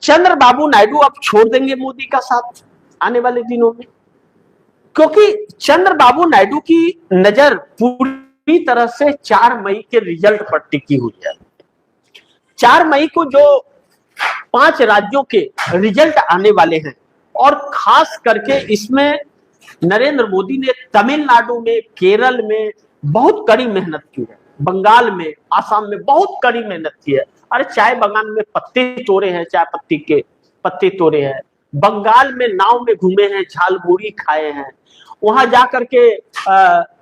चंद्रबाबू नायडू अब छोड़ देंगे मोदी का साथ आने वाले दिनों में, क्योंकि चंद्रबाबू नायडू की नजर पूरी तरह से 4 मई के रिजल्ट पर टिकी हुई है। 4 मई को जो 5 राज्यों के रिजल्ट आने वाले हैं, और खास करके इसमें नरेंद्र मोदी ने तमिलनाडु में, केरल में बहुत कड़ी मेहनत की है, बंगाल में, आसाम में बहुत कड़ी मेहनत की है। अरे चाय बागान में पत्ते तोड़े हैं, चाय पत्ती के पत्ते तोड़े हैं, बंगाल में नाव में घूमे हैं, झाल मुड़ी खाए हैं, वहां जाकर के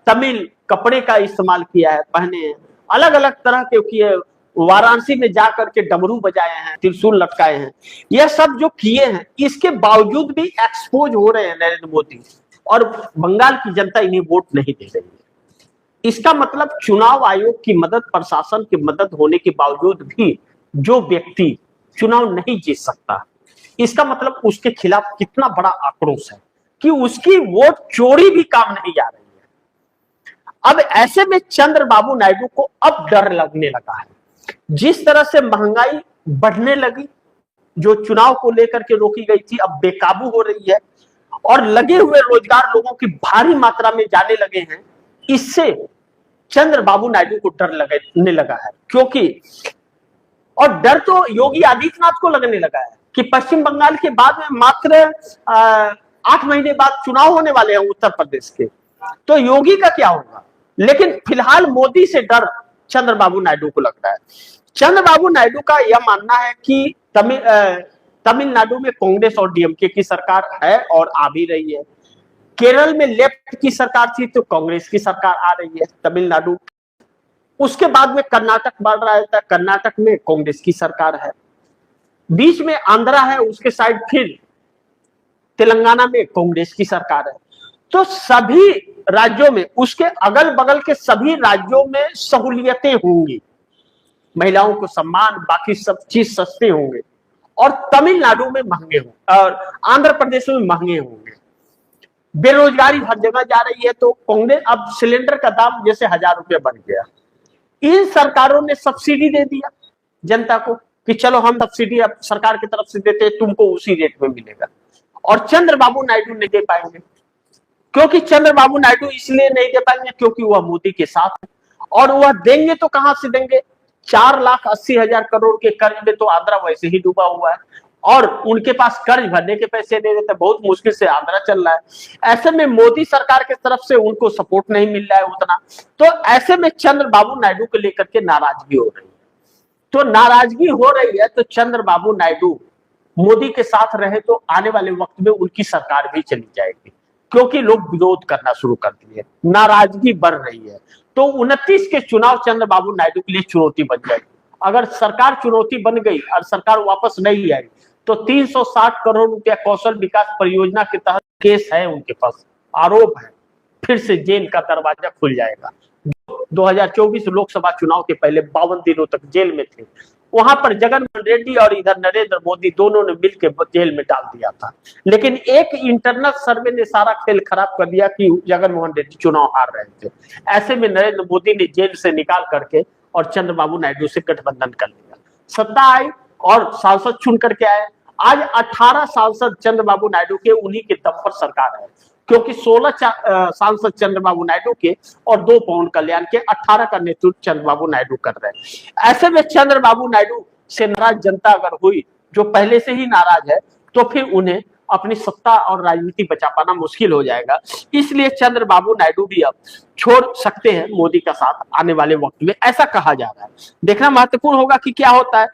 तमिल कपड़े का इस्तेमाल किया है, पहने हैं, अलग अलग तरह के किए, वाराणसी में जाकर के डमरू बजाए हैं, त्रिशूल लटकाए हैं। यह सब जो किए हैं, इसके बावजूद भी एक्सपोज हो रहे हैं नरेंद्र मोदी, और बंगाल की जनता इन्हें वोट नहीं दे रही है। इसका मतलब चुनाव आयोग की मदद, प्रशासन की मदद होने के बावजूद भी जो व्यक्ति चुनाव नहीं जीत सकता, इसका मतलब उसके खिलाफ कितना बड़ा आक्रोश है कि उसकी वोट चोरी भी काम नहीं आ रही है। अब ऐसे में चंद्रबाबू नायडू को अब डर लगने लगा है। जिस तरह से महंगाई बढ़ने लगी, जो चुनाव को लेकर के रोकी गई थी, अब बेकाबू हो रही है, और लगे हुए रोजगार लोगों की भारी मात्रा में जाने लगे हैं, इससे चंद्रबाबू नायडू को डर लगने लगा है। क्योंकि और डर तो योगी आदित्यनाथ को लगने लगा है कि पश्चिम बंगाल के बाद में मात्र 8 महीने बाद चुनाव होने वाले हैं उत्तर प्रदेश के, तो योगी का क्या होगा। लेकिन फिलहाल मोदी से डर चंद्रबाबू नायडू को लग रहा है। चंद्रबाबू नायडू का यह मानना है कि तमिलनाडु में कांग्रेस और डीएमके की सरकार है और आ भी रही है, केरल में लेफ्ट की सरकार थी तो कांग्रेस की सरकार आ रही है, तमिलनाडु, उसके बाद में कर्नाटक बढ़ रहा है, कर्नाटक में कांग्रेस की सरकार है, बीच में आंध्रा है, उसके साइड फिर तेलंगाना में कांग्रेस की सरकार है। तो सभी राज्यों में, उसके अगल बगल के सभी राज्यों में सहूलियतें होंगी, महिलाओं को सम्मान, बाकी सब चीज सस्ते होंगे, और तमिलनाडु में महंगे होंगे और आंध्र प्रदेश में महंगे होंगे। बेरोजगारी हर जगह जा रही है, तो कांग्रेस अब सिलेंडर का दाम जैसे 1000 रुपये बढ़ गया, इन सरकारों ने सब्सिडी दे दिया जनता को कि चलो हम सब्सिडी अब सरकार की तरफ से देते हैं, तुमको उसी रेट में मिलेगा। और चंद्रबाबू नायडू नहीं दे पाएंगे, क्योंकि चंद्रबाबू नायडू इसलिए नहीं दे पाएंगे क्योंकि वह मोदी के साथ है, और वह देंगे तो कहां से देंगे। 4,80,000 करोड़ के कर्ज में तो आंध्रा वैसे ही डूबा हुआ है, और उनके पास कर्ज भरने के पैसे नहीं देते, बहुत मुश्किल से आंध्रा चल रहा है। ऐसे में मोदी सरकार की तरफ से उनको सपोर्ट नहीं मिल रहा है उतना, तो ऐसे में चंद्रबाबू नायडू को लेकर के नाराजगी हो रही है। तो नाराजगी हो रही है तो चंद्रबाबू नायडू मोदी के साथ रहे तो आने वाले वक्त में उनकी सरकार भी चली जाएगी, क्योंकि लोग विरोध करना शुरू कर दिए, नाराजगी बढ़ रही है। तो 29 के चुनाव चंद्रबाबू नायडू के लिए चुनौती बन जाएगी। अगर सरकार चुनौती बन गई और सरकार वापस नहीं आई तो 360 करोड़ रुपया कौशल विकास परियोजना के तहत केस है उनके पास, आरोप है, फिर से जेल का दरवाजा खुल जाएगा। 2024 लोकसभा चुनाव के पहले 52 दिनों तक जेल में थे, वहां पर जगनमोहन रेड्डी और इधर नरेंद्र मोदी दोनों ने मिलकर जेल में डाल दिया था। लेकिन एक इंटरनल सर्वे ने सारा खेल खराब कर दिया कि जगनमोहन रेड्डी चुनाव हार रहे थे। ऐसे में नरेंद्र मोदी ने जेल से निकाल करके और चंद्रबाबू नायडू से गठबंधन कर लिया, सत्ता आई और सांसद चुन करके आए। आज 18 सांसद चंद्रबाबू नायडू के, उन्हीं के दम पर सरकार है, क्योंकि 16 सांसद चंद्रबाबू नायडू के और 2 पवन कल्याण के, 18 का नेतृत्व चंद्रबाबू नायडू कर रहे हैं। ऐसे में चंद्रबाबू नायडू से नाराज जनता अगर हुई, जो पहले से ही नाराज है, तो फिर उन्हें अपनी सत्ता और राजनीति बचा पाना मुश्किल हो जाएगा। इसलिए चंद्रबाबू नायडू भी अब छोड़ सकते हैं मोदी का साथ आने वाले वक्त में, ऐसा कहा जा रहा है। देखना महत्वपूर्ण होगा कि क्या होता है।